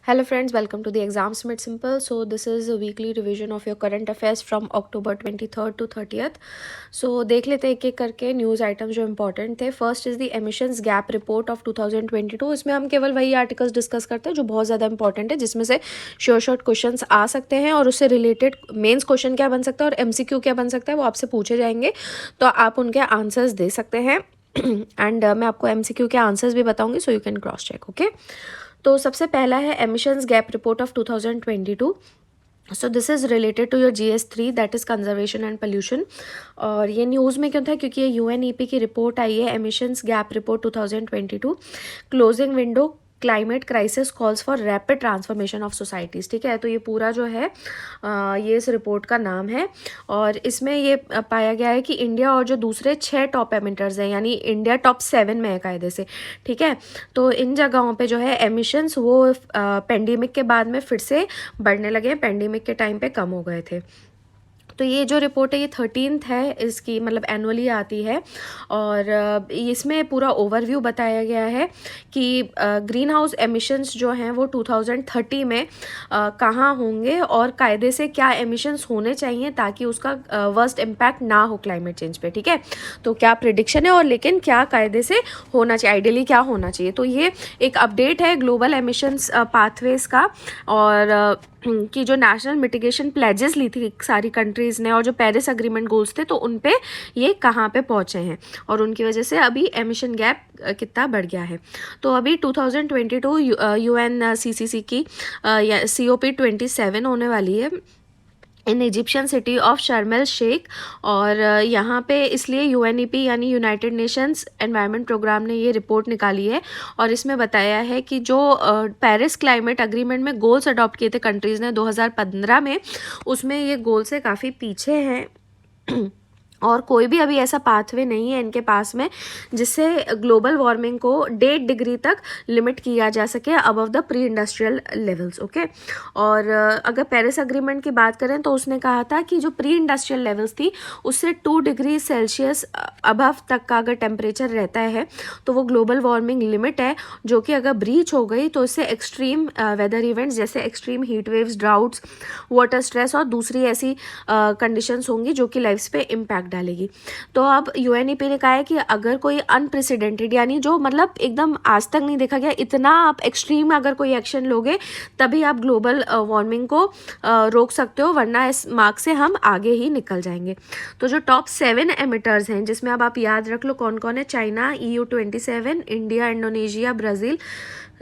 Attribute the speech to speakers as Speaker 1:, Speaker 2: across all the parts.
Speaker 1: Hello friends, welcome to the Exams Made Simple. So this is a weekly revision of your current affairs from October 23rd to 30th. So देख लेते हैं एक एक करके news items जो important थे. First is the emissions gap report of 2022. इसमें हम केवल वही आर्टिकल्स डिस्कस करते हैं जो बहुत ज़्यादा इंपॉर्टेंट है, जिसमें से शॉर्ट क्वेश्चंस आ सकते हैं और उससे रिलेटेड मेंस क्वेश्चन क्या बन सकता है और एमसीक्यू क्या बन सकता है वो आपसे पूछे जाएंगे, तो आप उनके आंसर्स दे सकते हैं. एंड मैं आपको एमसीक्यू के आंसर्स भी बताऊंगी, so you can cross check. Okay, तो सबसे पहला है emissions gap report of 2022. So this is related to your GS3, that is conservation and pollution. और ये न्यूज़ में क्यों था? क्योंकि ये UNEP की रिपोर्ट आई है, emissions gap report 2022, closing window climate crisis calls for rapid transformation of societies. ठीक है, तो ये पूरा जो है ये इस रिपोर्ट का नाम है. और इसमें ये पाया गया है कि इंडिया और जो दूसरे 6 टॉप एमिटर्स हैं, यानी इंडिया टॉप 7 में है कायदे से. ठीक है, तो इन जगहों पे जो है एमिशंस वो पेंडेमिक के बाद में फिर से बढ़ने लगे. पेंडेमिक के टाइम पे कम हो गए थे. तो ये जो रिपोर्ट है ये 13th है इसकी, मतलब एनुअली आती है. और इसमें पूरा ओवरव्यू बताया गया है कि ग्रीन हाउस एमिशंस जो हैं वो 2030 में कहाँ होंगे और कायदे से क्या एमिशंस होने चाहिए ताकि उसका वर्स्ट इम्पैक्ट ना हो क्लाइमेट चेंज पे. ठीक है, तो क्या प्रिडिक्शन है और लेकिन क्या कायदे से होना चाहिए, आइडियली क्या होना चाहिए. तो ये एक अपडेट है ग्लोबल एमिशंस पाथवेज का, और कि जो नेशनल मिटिगेशन प्लेजेस ली थी सारी कंट्रीज़ ने और जो पेरिस अग्रीमेंट गोल्स थे, तो उन पे ये कहाँ पे पहुँचे हैं और उनकी वजह से अभी एमिशन गैप कितना बढ़ गया है. तो अभी 2022 UNCCC की COP27 होने वाली है इन इजिप्शियन सिटी ऑफ शर्म एल शेख. और यहाँ पे इसलिए UNEP यानी यूनाइटेड नेशंस एनवायरनमेंट प्रोग्राम ने ये रिपोर्ट निकाली है और इसमें बताया है कि जो पेरिस क्लाइमेट अग्रीमेंट में गोल्स अडॉप्ट किए थे कंट्रीज़ ने 2015 में, उसमें ये गोल से काफ़ी पीछे हैं. और कोई भी अभी ऐसा पाथवे नहीं है इनके पास में जिससे ग्लोबल वार्मिंग को 1.5 डिग्री तक लिमिट किया जा सके above the pre industrial levels. Okay, और अगर पेरिस अग्रीमेंट की बात करें तो उसने कहा था कि जो प्री इंडस्ट्रियल लेवल्स थी उससे 2 डिग्री सेल्सियस अबव तक का अगर टेम्परेचर रहता है तो वो ग्लोबल वार्मिंग लिमिट है, जो कि अगर ब्रीच हो गई तो इससे एक्सट्रीम वेदर इवेंट्स जैसे extreme heat waves, droughts, water stress और दूसरी ऐसी कंडीशंस होंगी जो कि लाइफ्स पे इम्पैक्ट डालेगी. तो अब UNEP ने कहा है कि अगर कोई अनप्रेसिडेंटेड, यानी जो मतलब एकदम आज तक नहीं देखा गया इतना आप एक्सट्रीम अगर कोई एक्शन लोगे तभी आप ग्लोबल वार्मिंग को रोक सकते हो, वरना इस मार्क से हम आगे ही निकल जाएंगे. तो जो टॉप 7 एमिटर्स हैं जिसमें अब आप याद रख लो कौन कौन है: China, EU27, India, Indonesia, Brazil,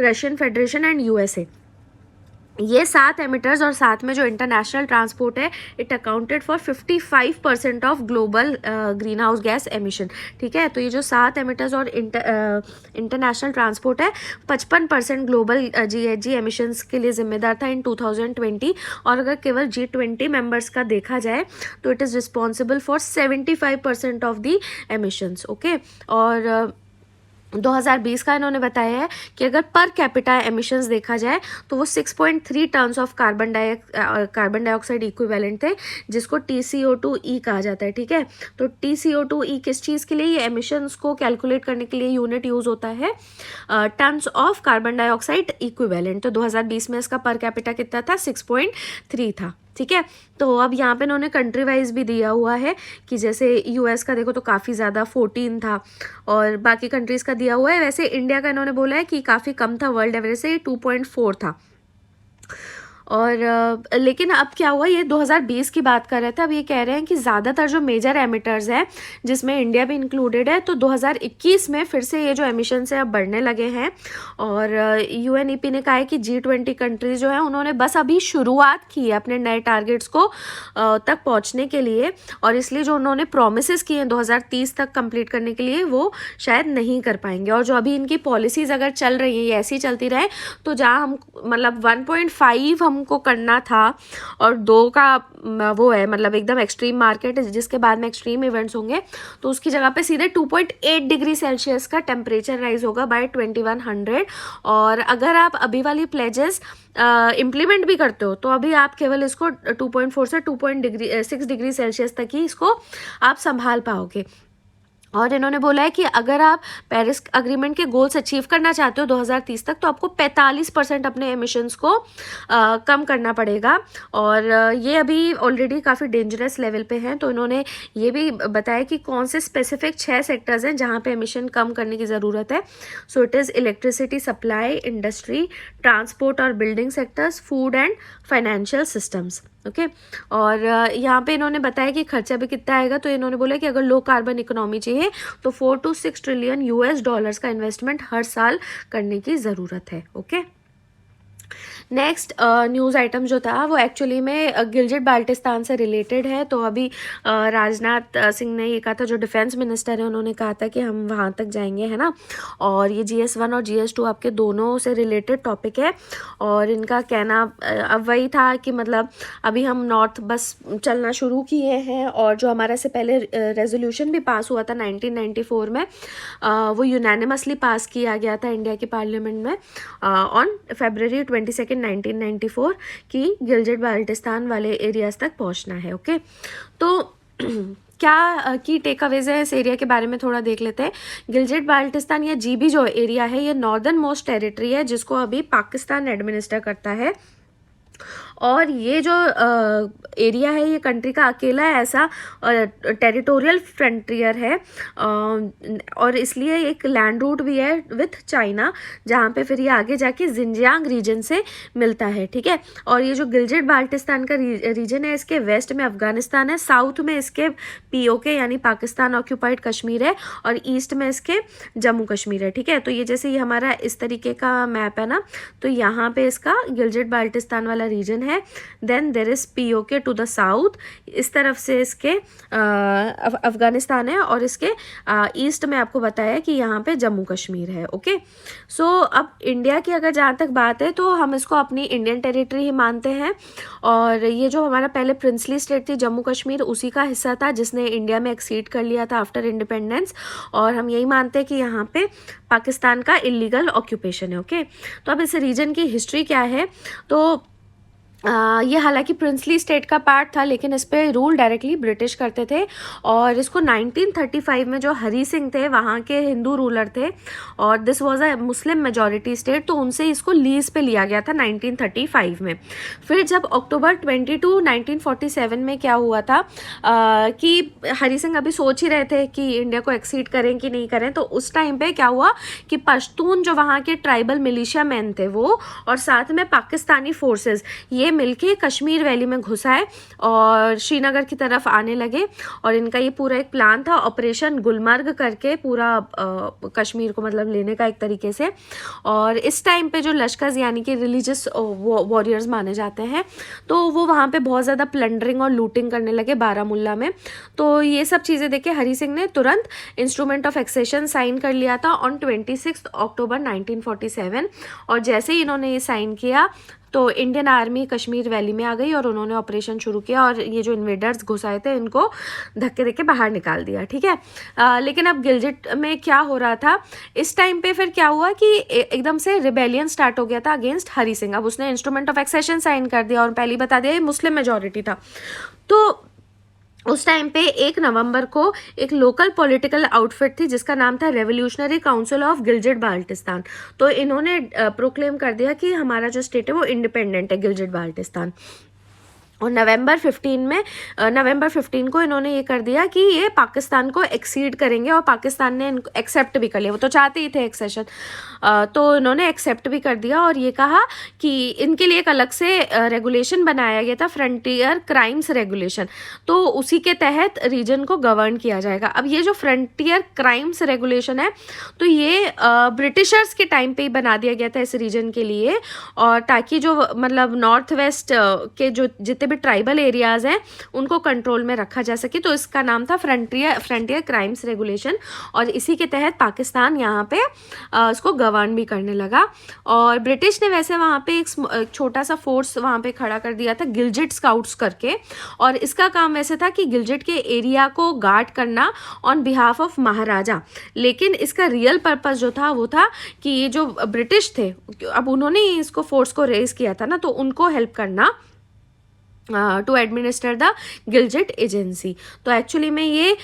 Speaker 1: Russian federation and USA. ये 7 एमिटर्स और साथ में जो इंटरनेशनल ट्रांसपोर्ट है, it accounted for 55% of global green house gas emission. ठीक है, तो ये जो 7 एमिटर्स और इंटरनेशनल ट्रांसपोर्ट है 55% ग्लोबल GHG एमिशंस के लिए जिम्मेदार था इन 2020. और अगर केवल G20 मेंबर्स का देखा जाए तो it is responsible for 75% of the emissions. Okay, और 2020 का इन्होंने बताया है कि अगर पर कैपिटा एमिशंस देखा जाए तो वो 6.3 tons of carbon dioxide equivalent थे, जिसको TCO2e कहा जाता है. ठीक है, तो TCO2e किस चीज़ के लिए? ये एमिशंस को कैलकुलेट करने के लिए यूनिट यूज़ होता है tons of carbon dioxide equivalent. तो 2020 में इसका पर कैपिटा कितना था? 6.3 था. ठीक है, तो अब यहाँ पे इन्होंने कंट्री वाइज भी दिया हुआ है कि जैसे US का देखो तो काफ़ी ज़्यादा 14 था और बाकी कंट्रीज़ का दिया हुआ है. वैसे इंडिया का इन्होंने बोला है कि काफ़ी कम था, वर्ल्ड एवरेज से 2.4 था. और लेकिन अब क्या हुआ, ये 2020 की बात कर रहे थे, अब ये कह रहे हैं कि ज़्यादातर जो मेजर एमिटर्स हैं जिसमें इंडिया भी इंक्लूडेड है, तो 2021 में फिर से ये जो एमिशंस है अब बढ़ने लगे हैं. और UNEP ने कहा है कि G20 कंट्रीज़ जो हैं उन्होंने बस अभी शुरुआत की है अपने नए टारगेट्स को तक पहुँचने के लिए, और इसलिए जो उन्होंने प्रोमिस किए हैं 2030 तक कंप्लीट करने के लिए वो शायद नहीं कर पाएंगे. और जो अभी इनकी पॉलिसीज़ अगर चल रही हैं ये ऐसी चलती रहे तो जहाँ हम मतलब 1.5 हमको करना था और 2 का वो है, मतलब एकदम एक्सट्रीम मार्केट है जिसके बाद में एक्सट्रीम इवेंट्स होंगे, तो उसकी जगह पे सीधे 2.8 डिग्री सेल्सियस का टेम्परेचर राइज होगा बाय 2100. और अगर आप अभी वाली प्लेजेस इम्प्लीमेंट भी करते हो तो अभी आप केवल इसको 2.4 से 2.6 डिग्री सेल्सियस तक ही इसको आप संभाल पाओगे. और इन्होंने बोला है कि अगर आप पेरिस अग्रीमेंट के गोल्स अचीव करना चाहते हो 2030 तक, तो आपको 45% अपने एमिशंस को कम करना पड़ेगा। और ये अभी ऑलरेडी काफ़ी डेंजरस लेवल पे हैं। तो इन्होंने ये भी बताया कि कौन से स्पेसिफिक 6 सेक्टर्स हैं जहाँ पे एमिशन कम करने की ज़रूरत है। So it is electricity supply, industry, transport और building sectors, food and financial systems. Okay और यहाँ पे इन्होंने बताया कि खर्चा भी कितना आएगा। तो इन्होंने बोला कि अगर लो कार्बन इकोनॉमी चाहिए तो 4 to 6 ट्रिलियन US डॉलर्स का इन्वेस्टमेंट हर साल करने की ज़रूरत है। ओके नेक्स्ट न्यूज़ आइटम जो था वो एक्चुअली में गिलजिट बाल्टिस्तान से रिलेटेड है। तो अभी राजनाथ सिंह ने ये कहा था, जो डिफेंस मिनिस्टर है, उन्होंने कहा था कि हम वहाँ तक जाएंगे, है ना। और ये GS1 और GS2 आपके दोनों से रिलेटेड टॉपिक है। और इनका कहना अब वही था कि मतलब अभी हम नॉर्थ बस चलना शुरू किए हैं, और जो हमारा से पहले रेजोल्यूशन भी पास हुआ था 1994 में, वो यूनानिमसली पास किया गया था इंडिया की पार्लियामेंट में ऑन February 22, 1994 की गिलजिट बाल्टिस्तान वाले एरियाज तक पहुंचना है। ओके तो क्या की टेक अवेज है इस एरिया के बारे में थोड़ा देख लेते हैं। गिलजिट बाल्टिस्तान या GB जो एरिया है, ये नॉर्दर्न मोस्ट टेरिटरी है जिसको अभी पाकिस्तान एडमिनिस्टर करता है। और ये जो एरिया है, ये कंट्री का अकेला ऐसा टेरिटोरियल फ्रंटियर है, और इसलिए एक लैंड रूट भी है विथ चाइना, जहाँ पे फिर ये आगे जाके जिंजियांग रीजन से मिलता है। ठीक है, और ये जो गिलजिट बाल्टिस्तान का रीजन है, इसके वेस्ट में अफगानिस्तान है, साउथ में इसके POK यानी पाकिस्तान ऑक्यूपाइड कश्मीर है, और ईस्ट में इसके जम्मू कश्मीर है। ठीक है, तो ये जैसे ये हमारा इस तरीके का मैप है ना, तो यहाँ पे इसका गिलजिट बाल्टिस्तान वाला रीजन है। Then there is POK to the south, इस तरफ से इसके अफगानिस्तान है, और इसके ईस्ट में आपको बताया कि यहाँ पे जम्मू कश्मीर है। ओके सो अब इंडिया की अगर जहाँ तक बात है, तो हम इसको अपनी इंडियन टेरिटरी ही मानते हैं। और ये जो हमारा पहले प्रिंसली स्टेट थी जम्मू कश्मीर, उसी का हिस्सा था जिसने इंडिया में एक्सीड कर लिया था आफ्टर इंडिपेंडेंस, और हम यही मानते हैं कि यहाँ पे पाकिस्तान का इलीगल ऑक्यूपेशन है। ओके तो अब इस रीजन की हिस्ट्री क्या है, तो ये हालांकि प्रिंसली स्टेट का पार्ट था, लेकिन इस पे रूल डायरेक्टली ब्रिटिश करते थे। और इसको 1935 में जो हरी सिंह थे, वहाँ के हिंदू रूलर थे, और this was a Muslim majority state, तो उनसे इसको लीज पे लिया गया था 1935 में। फिर जब अक्टूबर 22, 1947 में क्या हुआ था कि हरी सिंह अभी सोच ही रहे थे कि इंडिया को एक्सीड करें कि नहीं करें, तो उस टाइम पे क्या हुआ कि पश्तून जो वहाँ के ट्राइबल मिलिशिया मैन थे वो, और साथ में पाकिस्तानी फोर्सेस, ये मिलके कश्मीर वैली में घुस आए और श्रीनगर की तरफ आने लगे। और इनका ये पूरा एक प्लान था, ऑपरेशन गुलमर्ग करके पूरा कश्मीर को मतलब लेने का एक तरीके से। और इस टाइम पे जो लश्कर यानी कि रिलीजियस वॉरियर्स माने जाते हैं, तो वो वहाँ पे बहुत ज़्यादा प्लंडरिंग और लूटिंग करने लगे बारामुल्ला में। तो ये सब चीज़ें देख के हरी सिंह ने तुरंत इंस्ट्रूमेंट ऑफ एक्सेशन साइन कर लिया था ऑन 26 अक्टूबर 1947। और जैसे ही इन्होंने ये साइन किया, तो इंडियन आर्मी कश्मीर वैली में आ गई और उन्होंने ऑपरेशन शुरू किया, और ये जो इन्वेडर्स घुस आए थे इनको धक्के देके बाहर निकाल दिया। ठीक है, लेकिन अब गिलजिट में क्या हो रहा था इस टाइम पे, फिर क्या हुआ कि एकदम से रिबेलियन स्टार्ट हो गया था अगेंस्ट हरी सिंह। अब उसने इंस्ट्रूमेंट ऑफ एक्सेशन साइन कर दिया, और पहले बता दिया ये मुस्लिम मेजॉरिटी था। तो उस टाइम पे 1 नवंबर को एक लोकल पॉलिटिकल आउटफिट थी जिसका नाम था रेवोल्यूशनरी काउंसिल ऑफ गिलजिट बाल्टिस्तान। तो इन्होंने प्रोक्लेम कर दिया कि हमारा जो स्टेट है वो इंडिपेंडेंट है, गिलजिट बाल्टिस्तान। और नवंबर 15 को इन्होंने ये कर दिया कि ये पाकिस्तान को एक्सीड करेंगे, और पाकिस्तान ने इनको एक्सेप्ट भी कर लिया। वो तो चाहते ही थे एक्सेशन, तो इन्होंने एक्सेप्ट भी कर दिया, और ये कहा कि इनके लिए एक अलग से रेगुलेशन बनाया गया था, फ्रंटियर क्राइम्स रेगुलेशन। तो उसी के तहत रीजन को गवर्न किया जाएगा। अब ये जो फ्रंटियर क्राइम्स रेगुलेशन है, तो ये ब्रिटिशर्स के टाइम पे ही बना दिया गया था इस रीजन के लिए, और ताकि जो मतलब नॉर्थ वेस्ट के जो जितने भी ट्राइबल एरियाज हैं उनको कंट्रोल में रखा जा सके। तो इसका नाम था फ्रंटियर क्राइम्स रेगुलेशन, और इसी के तहत पाकिस्तान यहाँ पे इसको गवर्न भी करने लगा। और ब्रिटिश ने वैसे वहाँ पे एक छोटा सा फोर्स वहाँ पे खड़ा कर दिया था, गिलजिट स्काउट्स करके, और इसका काम वैसे था कि गिलजिट के एरिया को गार्ड करना ऑन बिहाफ ऑफ महाराजा। लेकिन इसका रियल पर्पस जो था वो था कि ये जो ब्रिटिश थे, अब उन्होंने इसको फोर्स को रेज किया था ना, तो उनको हेल्प करना टू एडमिनिस्टर द गिलजिट एजेंसी। तो एक्चुअली में ये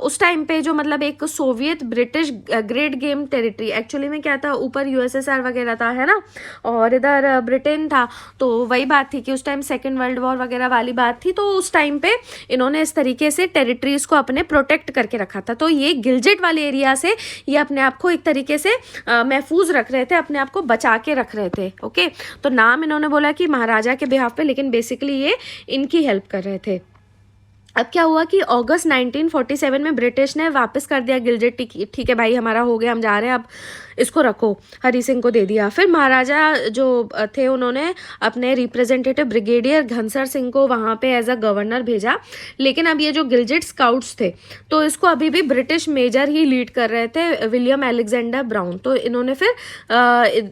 Speaker 1: उस टाइम पे जो मतलब एक Soviet British great game territory, actually में क्या था, ऊपर यूएसएसआर वगैरह था, है ना, और इधर ब्रिटेन था। तो वही बात थी कि उस टाइम सेकेंड वर्ल्ड वॉर वगैरह वाली बात थी, तो उस टाइम पे इन्होंने इस तरीके से टेरिटरीज को अपने प्रोटेक्ट करके रखा था। तो ये गिलजिट वाले एरिया से ये अपने आप को एक तरीके से महफूज रख रहे थे, अपने आप को बचा के रख रहे थे। ओके, तो नाम इन्होंने बोला कि महाराजा के बिहाफ पे, लेकिन बेसिकली ये इनकी हेल्प कर रहे थे। अब क्या हुआ कि अगस्त 1947 में ब्रिटिश ने वापस कर दिया गिलजिट, ठीक है भाई हमारा हो गया, हम जा रहे हैं, अब इसको रखो, हरी सिंह को दे दिया। फिर महाराजा जो थे उन्होंने अपने रिप्रेजेंटेटिव ब्रिगेडियर घनसर सिंह को वहाँ पे एज अ गवर्नर भेजा। लेकिन अब ये जो गिलजिट स्काउट्स थे, तो इसको अभी भी ब्रिटिश मेजर ही लीड कर रहे थे, विलियम अलेक्जेंडर ब्राउन। तो इन्होंने फिर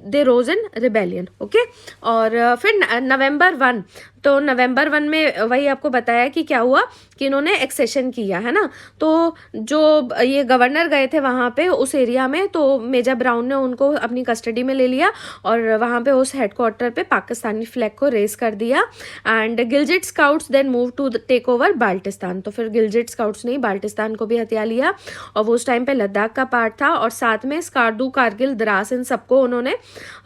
Speaker 1: दे रोज इन रिबेलियन। ओके, और फिर नवंबर 1 में वही आपको बताया कि क्या हुआ कि इन्होंने एक्सेशन किया, है ना। तो जो ये गवर्नर गए थे वहाँ पे उस एरिया में, तो मेजर ब्राउन ने उनको अपनी कस्टडी में ले लिया और वहाँ पे उस हेडक्वार्टर पे पाकिस्तानी फ्लैग को रेस कर दिया। And Gilgit scouts then move to take over Baltistan. तो फिर गिलजिट स्काउट्स ने बाल्टिस्तान को भी हथिया लिया, और वो उस टाइम पे लद्दाख का पार्ट था, और साथ में स्कार्दू, कारगिल, द्रास, इन सबको उन्होंने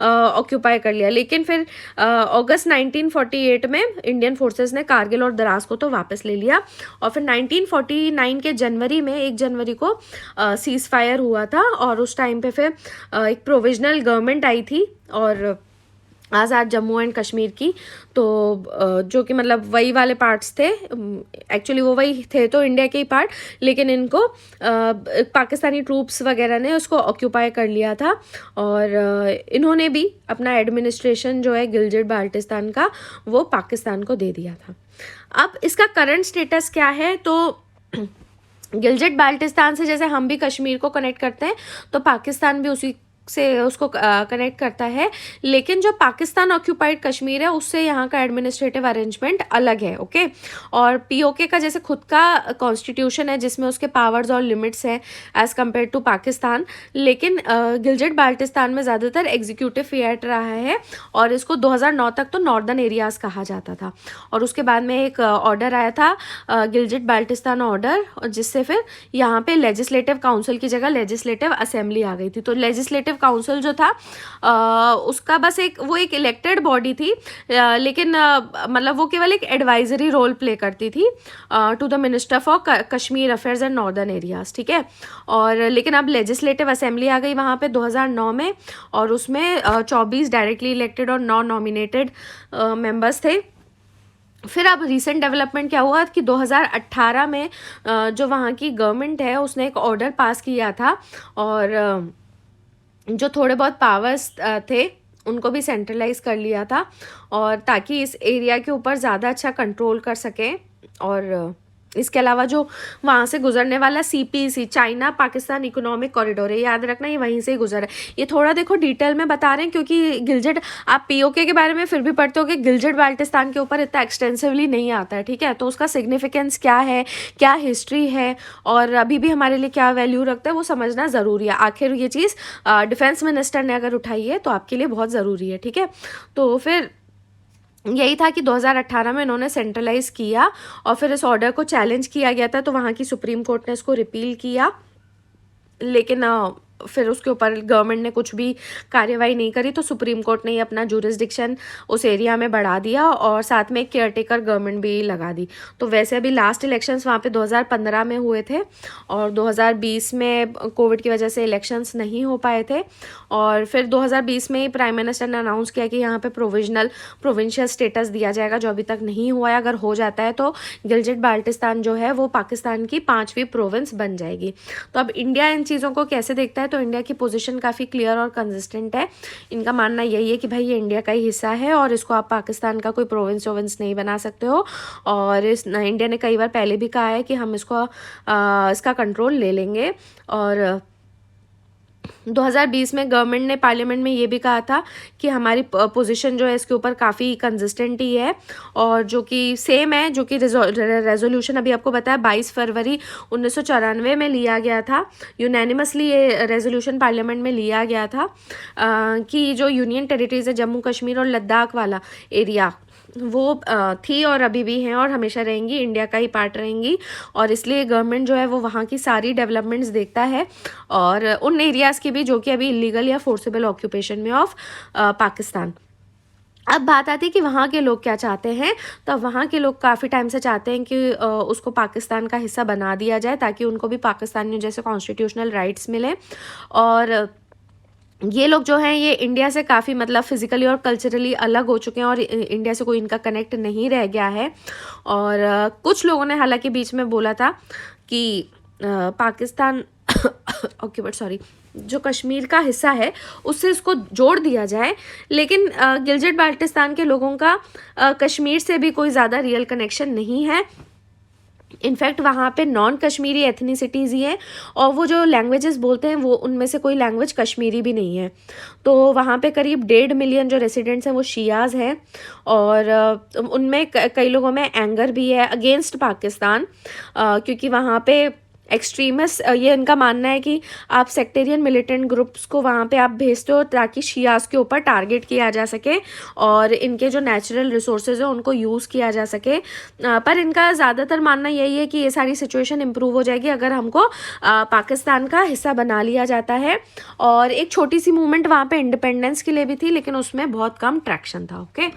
Speaker 1: ऑक्यूपाई कर लिया। लेकिन फिर अगस्त 1948 में इंडियन फोर्सेस ने कारगिल और द्रास को तो वापस ले लिया, और फिर 1949 के जनवरी में 1 जनवरी को सीज फायर हुआ था, और उस टाइम पे फिर एक प्रोविजनल गवर्नमेंट आई थी और आज़ाद जम्मू एंड कश्मीर की। तो जो कि मतलब वही वाले पार्ट्स थे, एक्चुअली वो वही थे तो इंडिया के ही पार्ट, लेकिन इनको पाकिस्तानी ट्रूप्स वगैरह ने उसको ऑक्यूपाई कर लिया था, और इन्होंने भी अपना एडमिनिस्ट्रेशन जो है गिलजिट बाल्टिस्तान का वो पाकिस्तान को दे दिया था। अब इसका करंट स्टेटस क्या है, तो गिलजिट बाल्टिस्तान से जैसे हम भी कश्मीर को कनेक्ट करते हैं, तो पाकिस्तान भी उसी से उसको कनेक्ट करता है। लेकिन जो पाकिस्तान ऑक्यूपाइड कश्मीर है उससे यहाँ का एडमिनिस्ट्रेटिव अरेंजमेंट अलग है। ओके, और पीओके का जैसे खुद का कॉन्स्टिट्यूशन है जिसमें उसके पावर्स और लिमिट्स हैं एज कम्पेयर टू पाकिस्तान। लेकिन गिलजिट बाल्टिस्तान में ज़्यादातर एग्जीक्यूटिव फिएट रहा है, और इसको 2009 तक तो नॉर्दर्न एरियाज़ कहा जाता था। और उसके बाद में एक ऑर्डर आया था गिलजिट बाल्टिस्तान ऑर्डर, जिससे फिर यहाँ पे लेजिस्लेटिव काउंसिल की जगह लेजिस्लेटिव असेंबली आ गई थी। तो लेजिस्लेटिव काउंसिल जो था उसका बस वो एक इलेक्टेड बॉडी थी, लेकिन मतलब वो केवल एक एडवाइजरी रोल प्ले करती थी to the minister for Kashmir affairs and northern areas, ठीक है। और लेकिन अब लेजिस्लेटिव असेंबली आ गई वहाँ पे 2009 में, और उसमें 24 डायरेक्टली इलेक्टेड और नॉन नॉमिनेटेड मेंबर्स थे। फिर अब रीसेंट डेवलपमेंट क्या हुआ कि 2018 में जो वहाँ की गवर्नमेंट है उसने एक ऑर्डर पास किया था, और जो थोड़े बहुत पावर्स थे उनको भी सेंट्रलाइज कर लिया था, और ताकि इस एरिया के ऊपर ज़्यादा अच्छा कंट्रोल कर सकें। और इसके अलावा जो वहाँ से गुजरने वाला CPEC, China Pakistan economic corridor है, याद रखना ये वहीं से ही गुजर है। ये थोड़ा देखो डिटेल में बता रहे हैं क्योंकि गिलजिट, आप पीओके के बारे में फिर भी पढ़ते हो कि गिलजिट बाल्टिस्तान के ऊपर इतना एक्सटेंसिवली नहीं आता है, ठीक है। तो उसका सिग्निफिकेंस क्या है, क्या हिस्ट्री है, और अभी भी हमारे लिए क्या वैल्यू रखता है, वो समझना ज़रूरी है। आखिर ये चीज़ डिफेंस मिनिस्टर ने अगर उठाई है तो आपके लिए बहुत ज़रूरी है, ठीक है। तो फिर यही था कि 2018 में इन्होंने सेंट्रलाइज किया, और फिर इस ऑर्डर को चैलेंज किया गया था, तो वहाँ की सुप्रीम कोर्ट ने इसको रिपील किया। लेकिन फिर उसके ऊपर गवर्नमेंट ने कुछ भी कार्यवाही नहीं करी, तो सुप्रीम कोर्ट ने ही अपना जुरिस्डिक्शन उस एरिया में बढ़ा दिया, और साथ में एक केयरटेकर गवर्नमेंट भी लगा दी। तो वैसे अभी लास्ट इलेक्शंस वहाँ पे 2015 में हुए थे, और 2020 में कोविड की वजह से इलेक्शंस नहीं हो पाए थे। और फिर 2020 में ही प्राइम मिनिस्टर ने अनाउंस किया कि यहाँ पे प्रोविंशियल स्टेटस दिया जाएगा, जो अभी तक नहीं हुआ है। अगर हो जाता है तो गिलजिट बाल्टिस्तान जो है वो पाकिस्तान की 5वीं प्रोविंस बन जाएगी। तो अब इंडिया इन चीज़ों को कैसे देखता है, तो इंडिया की पोजीशन काफ़ी क्लियर और कंसिस्टेंट है। इनका मानना यही है कि भाई ये इंडिया का ही हिस्सा है, और इसको आप पाकिस्तान का कोई प्रोविंस नहीं बना सकते हो। और इंडिया ने कई बार पहले भी कहा है कि हम इसका कंट्रोल ले लेंगे। और 2020 में गवर्नमेंट ने पार्लियामेंट में ये भी कहा था कि हमारी पोजीशन जो है इसके ऊपर काफ़ी कंसिस्टेंट ही है, और जो कि सेम है, जो कि रेजोल्यूशन अभी आपको बताया 22 फरवरी 1994 में लिया गया था। यूनैनिमसली ये रेजोल्यूशन पार्लियामेंट में लिया गया था कि जो यूनियन टेरिटरीज है जम्मू कश्मीर और लद्दाख वाला एरिया, वो थी और अभी भी हैं और हमेशा रहेंगी, इंडिया का ही पार्ट रहेंगी। और इसलिए गवर्नमेंट जो है वो वहाँ की सारी डेवलपमेंट्स देखता है और उन एरियाज़ की भी जो कि अभी इलीगल या फोर्सेबल ऑक्यूपेशन में ऑफ पाकिस्तान। अब बात आती है कि वहाँ के लोग क्या चाहते हैं। तो वहाँ के लोग काफ़ी टाइम से चाहते हैं कि उसको पाकिस्तान का हिस्सा बना दिया जाए ताकि उनको भी पाकिस्तानियों जैसे कॉन्स्टिट्यूशनल राइट्स मिले। और ये लोग जो हैं ये इंडिया से काफ़ी मतलब फिज़िकली और कल्चरली अलग हो चुके हैं और इंडिया से कोई इनका कनेक्ट नहीं रह गया है। और कुछ लोगों ने हालांकि बीच में बोला था कि पाकिस्तान ऑक्यूपाइड सॉरी जो कश्मीर का हिस्सा है उससे इसको जोड़ दिया जाए, लेकिन गिलगित बाल्टिस्तान के लोगों का कश्मीर से भी कोई ज़्यादा रियल कनेक्शन नहीं है। इनफैक्ट वहाँ पे नॉन कश्मीरी एथनिसिटीज़ ही हैं और वो जो लैंग्वेजेस बोलते हैं वो उनमें से कोई लैंग्वेज कश्मीरी भी नहीं है। तो वहाँ पे करीब 1.5 मिलियन जो रेसिडेंट्स हैं वो शियाज़ हैं और उनमें कई लोगों में एंगर भी है अगेंस्ट पाकिस्तान, क्योंकि वहाँ पे एक्सट्रीमिस्ट ये इनका मानना है कि आप सेक्टेरियन मिलिटेंट ग्रुप्स को वहाँ पे आप भेजते हो ताकि शियास के ऊपर टारगेट किया जा सके और इनके जो नेचुरल रिसोर्सेज हैं उनको यूज़ किया जा सके। पर इनका ज़्यादातर मानना यही है कि ये सारी सिचुएशन इम्प्रूव हो जाएगी अगर हमको पाकिस्तान का हिस्सा बना लिया जाता है। और एक छोटी सी मूवमेंट वहाँ पे इंडिपेंडेंस के लिए भी थी लेकिन उसमें बहुत कम ट्रैक्शन था। ओके,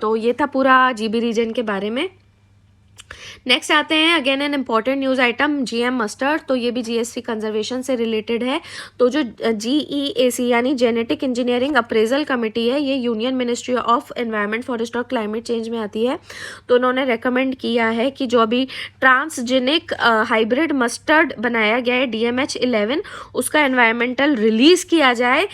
Speaker 1: तो ये था पूरा जीबी रीजन के बारे में। नेक्स्ट आते हैं again an important news item GM mustard. तो ये भी जीएसटी कंजर्वेशन से रिलेटेड है। तो जो जीईएसी यानी जेनेटिक इंजीनियरिंग अप्रेजल कमेटी है ये union ministry of environment forest और क्लाइमेट चेंज में आती है। तो उन्होंने रेकमेंड किया है कि जो अभी ट्रांसजेनिक हाइब्रिड मस्टर्ड बनाया गया है DMH11 उसका एनवायरमेंटल रिलीज़ किया जाए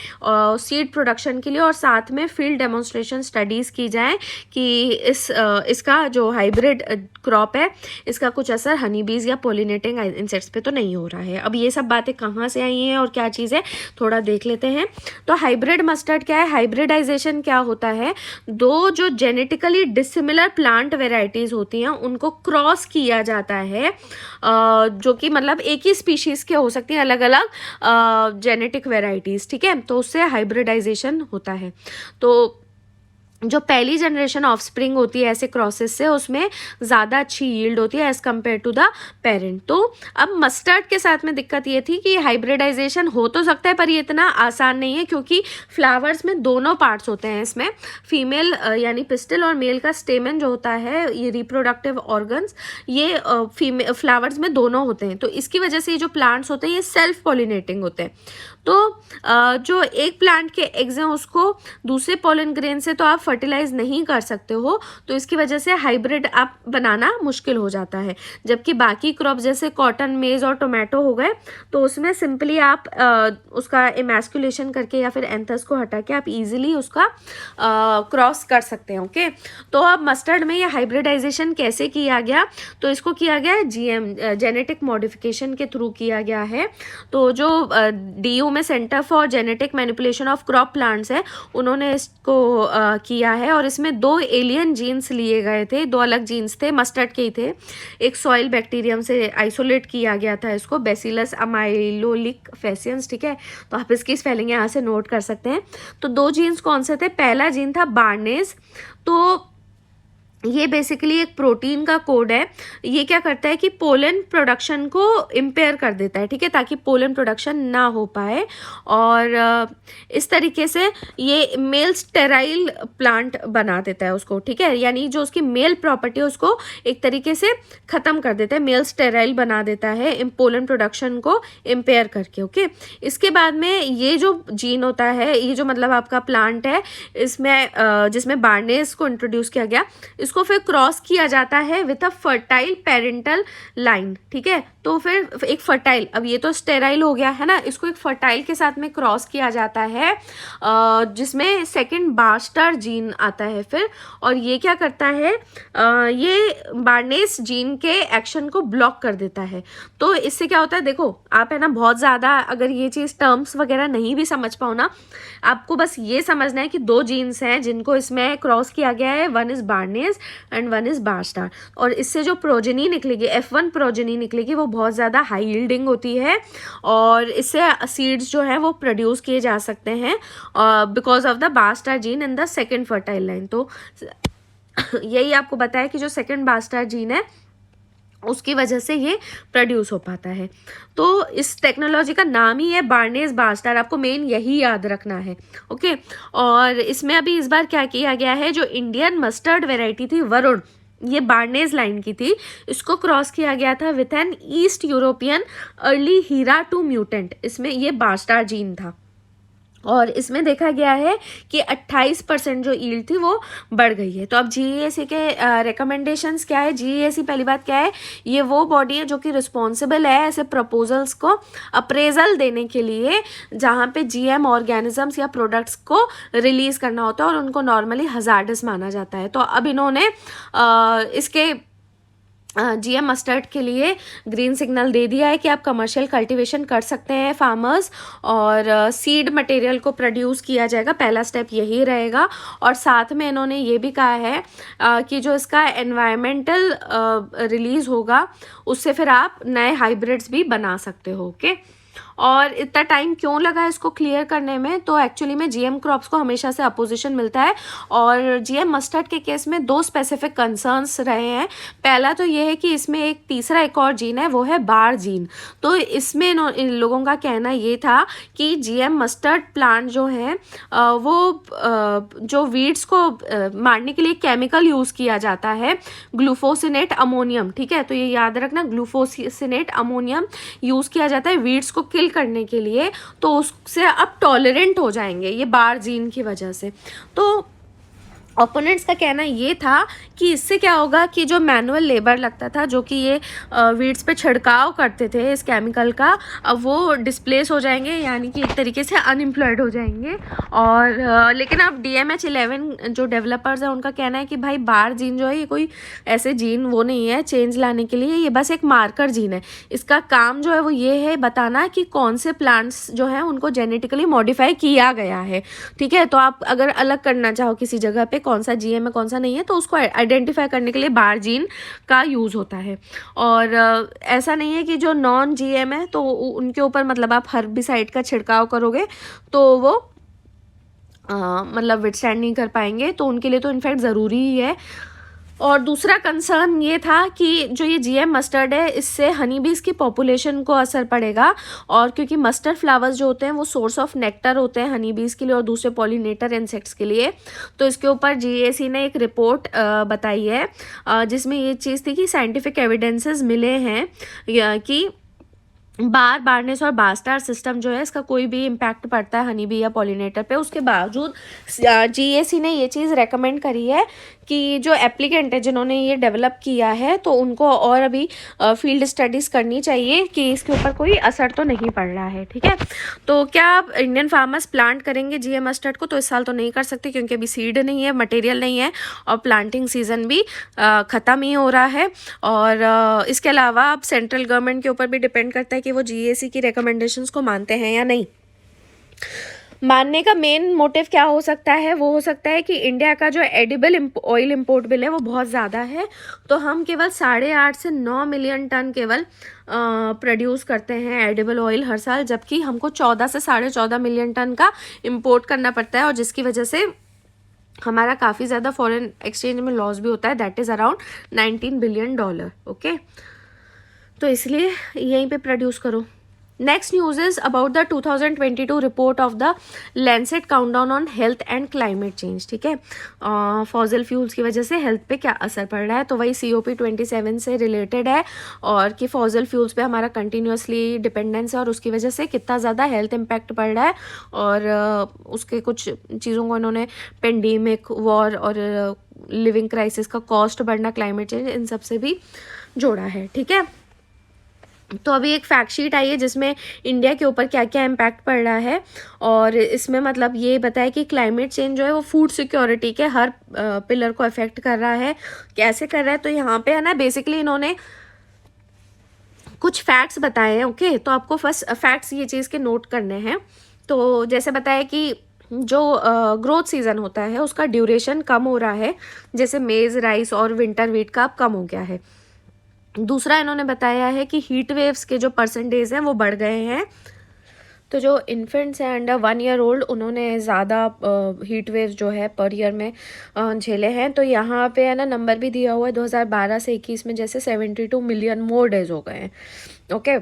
Speaker 1: सीड प्रोडक्शन के लिए और साथ में फील्ड डेमोन्स्ट्रेशन स्टडीज़ की जाए कि इसका जो हाइब्रिड क्रॉप है इसका कुछ असर हनी बीज या पोलिनेटिंग इंसेक्ट्स पे तो नहीं हो रहा है। अब ये सब बातें कहाँ से आई हैं और क्या चीज़ है थोड़ा देख लेते हैं। तो हाइब्रिड मस्टर्ड क्या है? हाइब्रिडाइजेशन क्या होता है? दो जो जेनेटिकली डिसिमिलर प्लांट वेराइटीज़ होती हैं उनको क्रॉस किया जाता है, जो कि मतलब एक ही स्पीशीज़ के हो सकती हैं अलग अलग जेनेटिक वेराइटीज़, ठीक है। तो उससे हाइब्रिडाइजेशन होता है। तो जो पहली जनरेशन ऑफ स्प्रिंग होती है ऐसे क्रॉसेस से उसमें ज़्यादा अच्छी यील्ड होती है as compare to the parent. तो अब मस्टर्ड के साथ में दिक्कत ये थी कि हाइब्रिडाइजेशन हो तो सकता है पर ये इतना आसान नहीं है क्योंकि फ्लावर्स में दोनों पार्ट्स होते हैं। इसमें फीमेल यानी पिस्टल और मेल का स्टेमन जो होता है ये रिप्रोडक्टिव ऑर्गन्स ये फीमेल फ्लावर्स में दोनों होते हैं। तो इसकी वजह से ये जो प्लांट्स होते हैं ये सेल्फ पॉलिनेटिंग होते हैं। तो जो एक प्लांट के एग्स हैं उसको दूसरे पोलन ग्रेन से तो आप फर्टिलाइज नहीं कर सकते हो, तो इसकी वजह से हाइब्रिड आप बनाना मुश्किल हो जाता है। जबकि बाकी क्रॉप जैसे कॉटन, मेज और टोमेटो हो गए तो उसमें सिंपली आप उसका इमैस्कुलेशन करके या फिर एंथस को हटा के आप इजीली उसका क्रॉस कर सकते हैं। ओके, तो अब मस्टर्ड में ये हाइब्रिडाइजेशन कैसे किया गया? तो इसको किया गया जीएम जेनेटिक मॉडिफिकेशन के थ्रू किया गया है। तो जो DU में centre for genetic manipulation of crop plants है उन्होंने इसको किया है और इसमें 2 एलियन जीन्स लिए गए थे, 2 अलग जीन्स थे, मस्टर्ड के ही थे। एक सॉइल बैक्टीरियम से आइसोलेट किया गया था इसको, बेसिलस अमाइलोलिक फेसियंस, ठीक है। तो आप इसकी स्पेलिंग यहाँ से नोट कर सकते हैं। तो 2 जीन्स कौन से थे? पहला जीन था बार्नेज। तो ये बेसिकली एक प्रोटीन का कोड है। ये क्या करता है कि पोलन प्रोडक्शन को इम्पेयर कर देता है, ठीक है, ताकि पोलन प्रोडक्शन ना हो पाए। और इस तरीके से ये मेल स्टेराइल प्लांट बना देता है उसको, ठीक है, यानी जो उसकी मेल प्रॉपर्टी है उसको एक तरीके से ख़त्म कर देता है, मेल स्टेराइल बना देता है पोलन प्रोडक्शन को इम्पेयर करके। ओके, इसके बाद में ये जो जीन होता है, ये जो मतलब आपका प्लांट है इसमें जिसमें बार्नेस को इंट्रोड्यूस किया गया, इसको फिर क्रॉस किया जाता है with a fertile parental line, ठीक है। तो फिर एक फर्टाइल, अब ये तो स्टेराइल हो गया है ना, इसको एक फर्टाइल के साथ में क्रॉस किया जाता है जिसमें सेकंड बास्टर जीन आता है फिर। और ये क्या करता है, ये बार्नेस जीन के एक्शन को ब्लॉक कर देता है। तो इससे क्या होता है, देखो आप है ना बहुत ज़्यादा अगर ये चीज़ टर्म्स वगैरह नहीं भी समझ पाओ ना, आपको बस ये समझना है कि 2 जीन्स हैं जिनको इसमें क्रॉस किया गया है, one is barnase and one is barstar. और इससे जो प्रोजेनी निकलेगी, F1 प्रोजेनी निकलेगी, वो बहुत ज़्यादा हाई यील्डिंग होती है और इससे सीड्स जो हैं वो प्रोड्यूस किए जा सकते हैं because of the barstar gene in the second fertile line. तो यही आपको बताया कि जो सेकंड बास्टार्ड जीन है उसकी वजह से ये प्रोड्यूस हो पाता है। तो इस टेक्नोलॉजी का नाम ही है बार्नेस बास्टार्ड, आपको मेन यही याद रखना है। ओके, और इसमें अभी इस बार क्या किया गया है, जो इंडियन मस्टर्ड वेराइटी थी वरुण, ये बार्नेस लाइन की थी, इसको क्रॉस किया गया था with an East European early Heera 2 mutant. इसमें ये बास्टार्ड जीन था और इसमें देखा गया है कि 28% जो ईल्ड थी वो बढ़ गई है। तो अब जीईएसी के रिकमेंडेशंस क्या है? जीईएसी पहली बात क्या है, ये वो बॉडी है जो कि रिस्पॉन्सिबल है ऐसे प्रपोजल्स को अप्रेजल देने के लिए जहाँ पे जीएम ऑर्गेनिजम्स या प्रोडक्ट्स को रिलीज़ करना होता है और उनको नॉर्मली हजार्डस माना जाता है। तो अब इन्होंने इसके जीएम मस्टर्ड के लिए ग्रीन सिग्नल दे दिया है कि आप कमर्शियल कल्टीवेशन कर सकते हैं फार्मर्स, और सीड मटेरियल को प्रोड्यूस किया जाएगा, पहला स्टेप यही रहेगा। और साथ में इन्होंने ये भी कहा है कि जो इसका एनवायरमेंटल रिलीज़ होगा उससे फिर आप नए हाइब्रिड्स भी बना सकते हो। ओके, और इतना टाइम क्यों लगा इसको क्लियर करने में? तो एक्चुअली में जीएम क्रॉप्स को हमेशा से अपोजिशन मिलता है और जीएम मस्टर्ड के केस में 2 स्पेसिफिक कंसर्न्स रहे हैं। पहला तो ये है कि इसमें एक और जीन है, वो है बार जीन। तो इसमें इन लोगों का कहना ये था कि जीएम मस्टर्ड प्लांट जो है वो जो वीड्स को मारने के लिए केमिकल यूज़ किया जाता है, ग्लूफोसिनेट अमोनियम। ठीक है, तो ये याद रखना, ग्लूफोसिनेट अमोनियम यूज़ किया जाता है वीड्स को किल करने के लिए, तो उससे अब टॉलरेंट हो जाएंगे ये बार जीन की वजह से। तो ओपोनेंट्स का कहना ये था कि इससे क्या होगा कि जो मैनुअल लेबर लगता था, जो कि ये वीड्स पे छिड़काव करते थे इस केमिकल का, अब वो डिस्प्लेस हो जाएंगे, यानी कि एक तरीके से अनएम्प्लॉयड हो जाएंगे। और लेकिन अब DMH11 जो डेवलपर्स हैं उनका कहना है कि भाई बार जीन जो है ये कोई ऐसे जीन वो नहीं है चेंज लाने के लिए, ये बस एक मार्कर जीन है। इसका काम जो है वो ये है बताना कि कौन से प्लांट्स जो हैं उनको जेनेटिकली मॉडिफाई किया गया है। ठीक है, तो आप अगर अलग करना चाहो किसी जगह पे कौन सा जीएम है कौन सा नहीं है, तो उसको आइडेंटिफाई करने के लिए बार जीन का यूज़ होता है। और ऐसा नहीं है कि जो नॉन जीएम है तो उनके ऊपर मतलब आप हर्बिसाइड का छिड़काव करोगे तो वो मतलब विथस्टैंड नहीं कर पाएंगे, तो उनके लिए तो इनफैक्ट ज़रूरी ही है। और दूसरा कंसर्न ये था कि जो ये जीएम मस्टर्ड है इससे हनी बीज की पॉपुलेशन को असर पड़ेगा, और क्योंकि मस्टर्ड फ्लावर्स जो होते हैं वो सोर्स ऑफ नेक्टर होते हैं हनी बीज के लिए और दूसरे पॉलिनेटर इंसेक्ट्स के लिए। तो इसके ऊपर जीएसी ने एक रिपोर्ट बताई है जिसमें ये चीज़ थी कि साइंटिफिक एविडेंसेस मिले हैं कि बार्नेस और बास्टार सिस्टम जो है इसका कोई भी इम्पैक्ट पड़ता है हनी बी या पॉलिनेटर पे, उसके बावजूद जीएसी ने ये चीज़ रेकमेंड करी है कि जो एप्लीकेंट है जिन्होंने ये डेवलप किया है तो उनको और अभी फील्ड स्टडीज़ करनी चाहिए कि इसके ऊपर कोई असर तो नहीं पड़ रहा है। ठीक है, तो क्या आप इंडियन फार्मर्स प्लांट करेंगे जीएम मस्टर्ड को? तो इस साल तो नहीं कर सकते क्योंकि अभी सीड नहीं है, मटेरियल नहीं है और प्लांटिंग सीजन भी ख़त्म ही हो रहा है। और इसके अलावा आप सेंट्रल गवर्नमेंट के ऊपर भी डिपेंड करता है कि वो जीएसी की रिकमेंडेशंस को मानते हैं या नहीं। मानने का मेन मोटिव क्या हो सकता है? वो हो सकता है कि इंडिया का जो एडिबल ऑयल इम्पोर्ट बिल है वो बहुत ज़्यादा है, तो हम केवल 8.5 से 9 मिलियन टन केवल प्रोड्यूस करते हैं एडिबल ऑयल हर साल, जबकि हमको 14 से 14.5 मिलियन टन का इम्पोर्ट करना पड़ता है, और जिसकी वजह से हमारा काफ़ी ज़्यादा फॉरेन एक्सचेंज में लॉस भी होता है, that is around $19 billion. Okay, तो इसलिए यहीं पे प्रोड्यूस करो। Next news is about the 2022 report of the Lancet countdown on health and climate change. ठीक है, फॉसिल फ्यूल्स की वजह से हेल्थ पे क्या असर पड़ रहा है, तो वही COP27 से रिलेटेड है, और कि फॉसिल फ्यूल्स पे हमारा कंटिन्यूसली डिपेंडेंस है और उसकी वजह से कितना ज़्यादा हेल्थ इम्पैक्ट पड़ रहा है। और उसके कुछ चीज़ों को इन्होंने पेंडेमिक, वॉर और लिविंग क्राइसिस का कॉस्ट बढ़ना, क्लाइमेट चेंज, इन सब से भी जोड़ा है। ठीक है, तो अभी एक फैक्ट शीट आई है जिसमें इंडिया के ऊपर क्या क्या इम्पैक्ट पड़ रहा है, और इसमें मतलब ये बताया कि क्लाइमेट चेंज जो है वो फूड सिक्योरिटी के हर पिलर को अफेक्ट कर रहा है। कैसे कर रहा है? तो यहाँ पे है ना, बेसिकली इन्होंने कुछ फैक्ट्स बताए हैं। ओके, तो आपको फर्स्ट फैक्ट्स ये चीज़ के नोट करने हैं। तो जैसे बताया कि जो ग्रोथ सीज़न होता है उसका ड्यूरेशन कम हो रहा है, जैसे मेज़, राइस और विंटर व्हीट का अब कम हो गया है। दूसरा इन्होंने बताया है कि हीट वेव्स के जो परसेंटेज हैं वो बढ़ गए हैं। तो जो इन्फेंट्स हैं अंडर 1 ईयर ओल्ड, उन्होंने ज़्यादा हीट वेव जो है पर ईयर में झेले हैं। तो यहाँ पे है ना नंबर भी दिया हुआ है 2012 से 21 में जैसे 72 मिलियन मोर डेज हो गए हैं। Okay,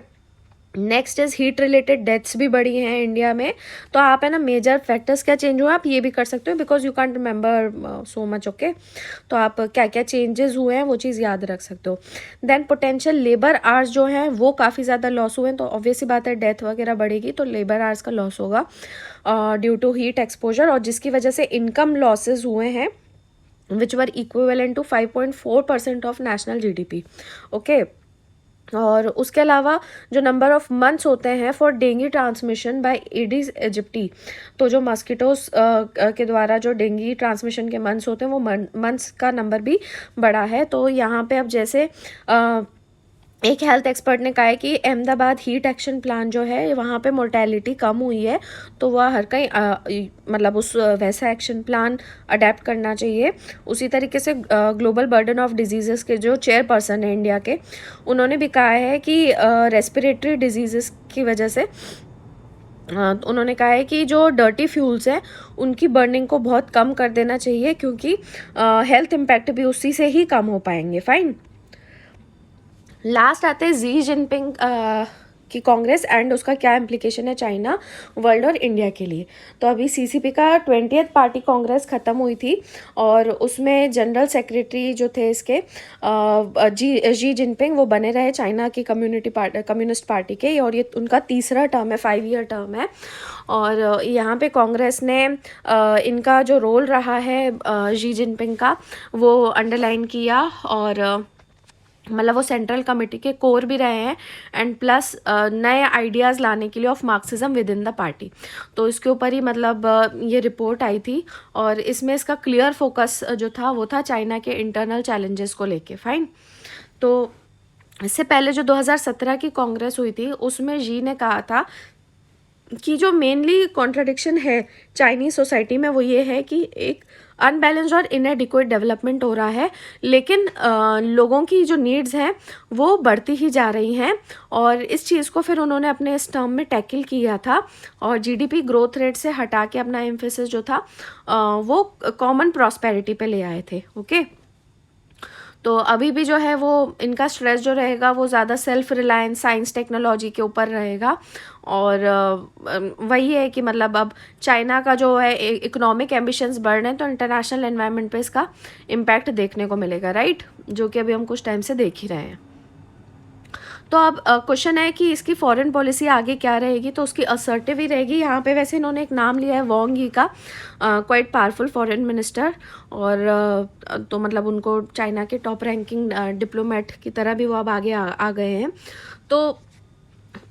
Speaker 1: next is heat related deaths भी बढ़ी हैं इंडिया में। तो आप है ना मेजर फैक्टर्स क्या चेंज हुआ आप ये भी कर सकते हो, because you can't remember so much. Okay, तो आप क्या क्या चेंजेस हुए हैं वो चीज़ याद रख सकते हो। देन पोटेंशियल लेबर आवर्स जो हैं वो काफ़ी ज़्यादा लॉस हुए हैं, तो ऑब्वियसली बात है डेथ वगैरह बढ़ेगी तो लेबर आवर्स का लॉस होगा ड्यू टू हीट एक्सपोजर, और जिसकी वजह से इनकम लॉसेज हुए हैं which were equivalent to 5.4% of national GDP. Okay, और उसके अलावा जो नंबर ऑफ मंथ्स होते हैं for dengue transmission by Aedes aegypti, तो जो मस्किटोस के द्वारा जो डेंगू ट्रांसमिशन के मंथ्स होते हैं वो मंथ्स का नंबर भी बढ़ा है। तो यहाँ पे अब जैसे एक हेल्थ एक्सपर्ट ने कहा है कि अहमदाबाद हीट एक्शन प्लान जो है वहाँ पे मोर्टेलिटी कम हुई है, तो वह हर कहीं मतलब उस वैसा एक्शन प्लान अडेप्ट करना चाहिए। उसी तरीके से ग्लोबल बर्डन ऑफ डिजीज़ेस के जो चेयरपर्सन है इंडिया के, उन्होंने भी कहा है कि रेस्पिरेटरी डिजीज़ेस की वजह से उन्होंने कहा है कि जो डर्टी फ्यूल्स हैं उनकी बर्निंग को बहुत कम कर देना चाहिए, क्योंकि हेल्थ इम्पैक्ट भी उसी से ही कम हो पाएंगे। फाइन, लास्ट आते हैं जी जिनपिंग की कांग्रेस एंड उसका क्या इम्प्लीकेशन है चाइना, वर्ल्ड और इंडिया के लिए। तो अभी सीसीपी का 20th पार्टी कांग्रेस ख़त्म हुई थी और उसमें जनरल सेक्रेटरी जो थे इसके जी जिनपिंग वो बने रहे चाइना की कम्युनिस्ट पार्टी के, और ये उनका तीसरा टर्म है, 5 ईयर टर्म है। और यहाँ पे कांग्रेस ने इनका जो रोल रहा है जी जिनपिंग का वो अंडरलाइन किया, और मतलब वो सेंट्रल कमेटी के कोर भी रहे हैं, एंड प्लस नए आइडियाज़ लाने के लिए of Marxism with in the party. तो इसके ऊपर ही मतलब ये रिपोर्ट आई थी, और इसमें इसका क्लियर फोकस जो था वो था चाइना के इंटरनल चैलेंजेस को लेके। फाइन, तो इससे पहले जो 2017 की कांग्रेस हुई थी उसमें जी ने कहा था कि जो मेनली कॉन्ट्रडिक्शन है चाइनीज़ सोसाइटी में वो ये है कि एक अनबैलेंस्ड और इनएडिक्वेट डेवलपमेंट हो रहा है, लेकिन लोगों की जो नीड्स हैं वो बढ़ती ही जा रही हैं, और इस चीज़ को फिर उन्होंने अपने इस टर्म में टैकल किया था, और जीडीपी ग्रोथ रेट से हटा के अपना एम्फेसिस जो था वो कॉमन प्रॉस्पेरिटी पे ले आए थे। ओके, तो अभी भी जो है वो इनका स्ट्रेस जो रहेगा वो ज़्यादा सेल्फ रिलायंस साइंस टेक्नोलॉजी के ऊपर रहेगा, और वही है कि मतलब अब चाइना का जो है इकोनॉमिक एम्बिशंस बढ़ रहे हैं तो इंटरनेशनल एनवायरनमेंट पे इसका इम्पैक्ट देखने को मिलेगा, राइट, जो कि अभी हम कुछ टाइम से देख ही रहे हैं। तो अब क्वेश्चन है कि इसकी फॉरेन पॉलिसी आगे क्या रहेगी, तो उसकी असर्टिव ही रहेगी। यहाँ पे वैसे इन्होंने एक नाम लिया है वांग यी का, क्वाइट पावरफुल फॉरेन मिनिस्टर, और तो मतलब उनको चाइना के टॉप रैंकिंग डिप्लोमेट की तरह भी वो अब आगे आ गए हैं। तो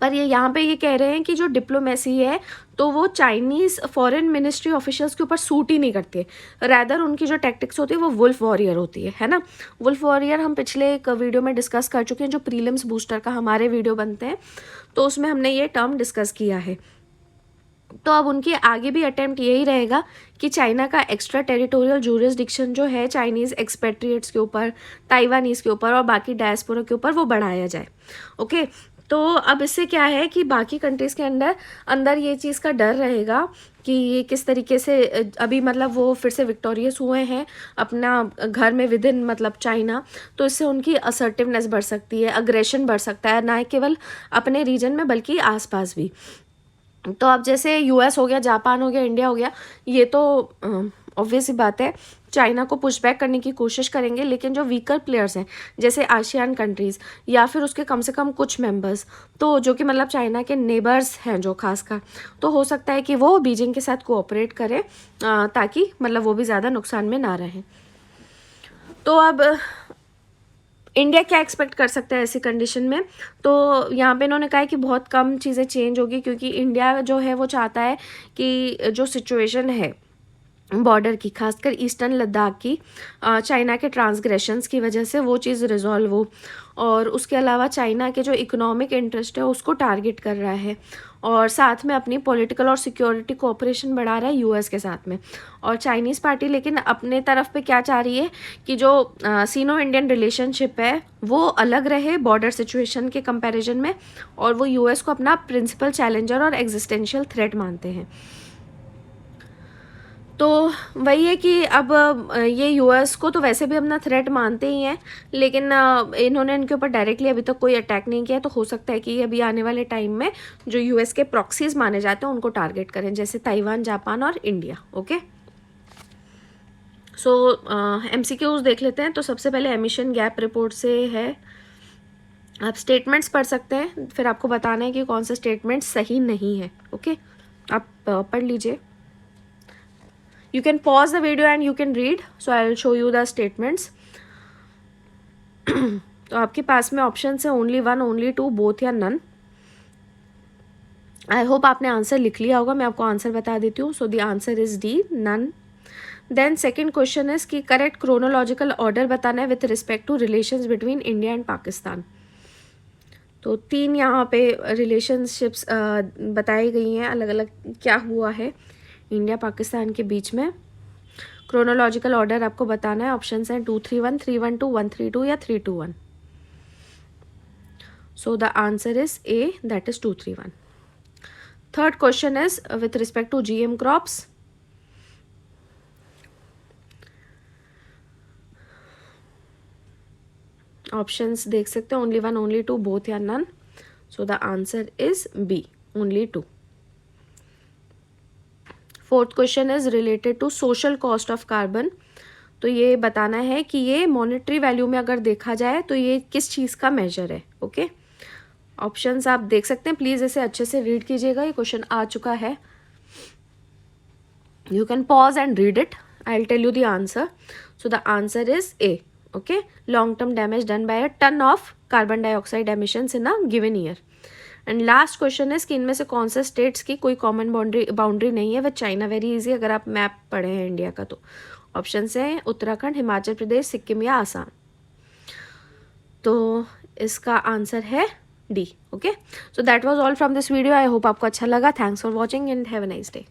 Speaker 1: पर ये यहाँ पे ये कह रहे हैं कि जो डिप्लोमेसी है तो वो चाइनीज़ फॉरेन मिनिस्ट्री ऑफिशियल्स के ऊपर सूट ही नहीं करती है, रैदर उनकी जो टैक्टिक्स होती है वो वुल्फ वॉरियर होती है ना। वुल्फ वॉरियर हम पिछले एक वीडियो में डिस्कस कर चुके हैं, जो प्रीलिम्स बूस्टर का हमारे वीडियो बनते हैं तो उसमें हमने ये टर्म डिस्कस किया है। तो अब उनकी आगे भी अटेम्प्ट यही रहेगा कि चाइना का एक्स्ट्रा टेरिटोरियल जूरिसडिक्शन जो है चाइनीज़ एक्सपेट्रिएट्स के ऊपर, ताइवानीज़ के ऊपर और बाकी डायस्पोरा के ऊपर वो बढ़ाया जाए। ओके, तो अब इससे क्या है कि बाकी कंट्रीज़ के अंदर ये चीज़ का डर रहेगा कि ये किस तरीके से अभी मतलब वो फिर से विक्टोरियस हुए हैं अपना घर में विद इन मतलब चाइना, तो इससे उनकी असर्टिवनेस बढ़ सकती है, अग्रेशन बढ़ सकता है, ना केवल अपने रीजन में बल्कि आसपास भी। तो अब जैसे यूएस हो गया, जापान हो गया, इंडिया हो गया, ये तो ऑब्वियस ही बात है चाइना को पुश बैक करने की कोशिश करेंगे, लेकिन जो वीकर प्लेयर्स हैं जैसे आसियान कंट्रीज़ या फिर उसके कम से कम कुछ मेंबर्स, तो जो कि मतलब चाइना के नेबर्स हैं जो खासकर, तो हो सकता है कि वो बीजिंग के साथ कोऑपरेट करें ताकि मतलब वो भी ज़्यादा नुकसान में ना रहें। तो अब इंडिया क्या एक्सपेक्ट कर सकता है ऐसी कंडीशन में, तो यहाँ पे इन्होंने कहा है कि बहुत कम चीज़ें चेंज होगी, क्योंकि इंडिया जो है वो चाहता है कि जो सिचुएशन है बॉर्डर की, खासकर ईस्टर्न लद्दाख की चाइना के ट्रांसग्रेशंस की वजह से वो चीज़ रिजॉल्व हो, और उसके अलावा चाइना के जो इकोनॉमिक इंटरेस्ट है उसको टारगेट कर रहा है, और साथ में अपनी पॉलिटिकल और सिक्योरिटी कोऑपरेशन बढ़ा रहा है यूएस के साथ में। और चाइनीज़ पार्टी लेकिन अपने तरफ पे क्या चाह रही है कि जो सीनो इंडियन रिलेशनशिप है वो अलग रहे बॉर्डर सिचुएशन के कंपैरिजन में, और वो यूएस को अपना प्रिंसिपल चैलेंजर और एग्जिस्टेंशियल थ्रेट मानते हैं। तो वही है कि अब ये यूएस को तो वैसे भी अपना थ्रेट मानते ही हैं, लेकिन इन्होंने इनके ऊपर डायरेक्टली अभी तक कोई अटैक नहीं किया, तो हो सकता है कि अभी आने वाले टाइम में जो यूएस के प्रॉक्सीज माने जाते हैं उनको टारगेट करें, जैसे ताइवान, जापान और इंडिया। ओके, सो एमसीक्यूज देख लेते हैं। तो सबसे पहले एमिशन गैप रिपोर्ट से है, आप स्टेटमेंट्स पढ़ सकते हैं, फिर आपको बताना है कि कौन सा स्टेटमेंट सही नहीं है। ओके, आप पढ़ लीजिए। You can pause the video and you can read. So I will show you the statements. तो आपके पास में ऑप्शन है only one, only two, both या नन। आई होप आपने आंसर लिख लिया होगा, मैं आपको आंसर बता देती हूँ। So the answer is D, none. Then second question is कि करेक्ट क्रोनोलॉजिकल ऑर्डर बताना है with respect to relations between India and Pakistan. तो 3 यहाँ पे रिलेशनशिप्स बताई गई हैं, अलग अलग क्या हुआ है इंडिया पाकिस्तान के बीच में। क्रोनोलॉजिकल ऑर्डर आपको बताना है, ऑप्शंस हैं 231, 312, 132 या 321। So the answer is A, that is 231। Third question is with respect to GM crops. Options देख सकते हैं, only one, only two, both या none. So the answer is B, only two. Fourth question is related to social cost of carbon. तो ये बताना है कि ये मॉनेटरी वैल्यू में अगर देखा जाए तो ये किस चीज़ का मेजर है। ओके, ऑप्शंस आप देख सकते हैं, प्लीज़ इसे अच्छे से रीड कीजिएगा, ये क्वेश्चन आ चुका है। You can pause and read it, I will tell you the answer. So the answer is A. Okay, long term damage done by a ton of carbon dioxide emissions in a given year. And last question is कि इनमें से कौन से states की कोई common boundary नहीं है with China. Very easy, अगर आप मैप पढ़े हैं इंडिया का तो। ऑप्शन हैं उत्तराखंड, हिमाचल प्रदेश, सिक्किम या आसाम। तो इसका आंसर है D. Okay, so that was all from this video. I hope आपको अच्छा लगा। Thanks for watching and have a nice day.